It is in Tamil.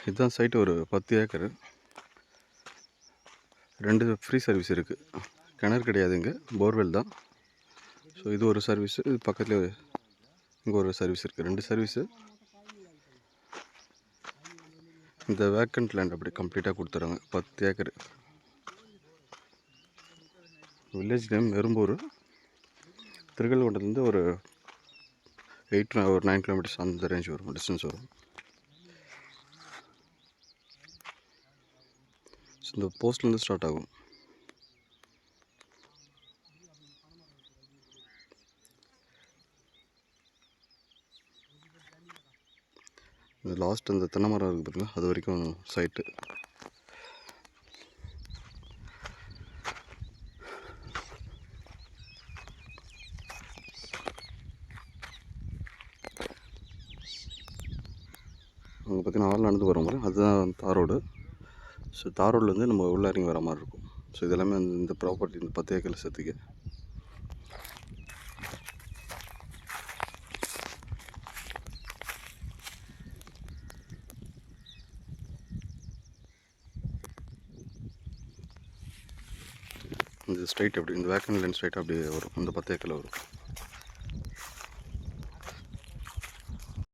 இதுதான் சைட். ஒரு 10 ஏக்கர், 2 ஃப்ரீ சர்வீஸ் இருக்குது. கிணறு கிடையாது, இங்கே போர்வெல் தான். ஸோ இது ஒரு சர்வீஸு, இது பக்கத்தில் இங்கே ஒரு சர்வீஸ் இருக்குது. 2 சர்வீஸு. இந்த வேக்கண்ட் லேண்ட் அப்படி கம்ப்ளீட்டாக கொடுத்துறாங்க. 10 ஏக்கர். Village name Erumbur. திருக்கல்குன்றத்துலேருந்து ஒரு 9 கிலோமீட்டர்ஸ் அந்த ரேஞ்ச் வரும், டிஸ்டன்ஸ் வரும். இந்த போஸ்ட்லேருந்து ஸ்டார்ட் ஆகும். இந்த லாஸ்ட் அந்த தென்னை மரம் இருக்குது பார்த்தீங்களா, அது வரைக்கும் சைட்டு. அங்கே பார்த்தீங்கன்னா ஆள் நடந்து வர மாதிரி அதுதான் தார் ரோடு. ஸோ தார் ரோட்லேருந்து நம்ம உள்ள இறங்கி வர மாதிரி இருக்கும். ஸோ இதெல்லாமே இந்த ப்ராப்பர்ட்டி இந்த 10 ஏக்கரில் சேர்த்துக்க. இந்த ஸ்ட்ரைட் அப்படி இந்த வேக்கன் லைன் ஸ்ட்ரைட் அப்படியே வரும், இந்த 10 ஏக்கரில் வரும்.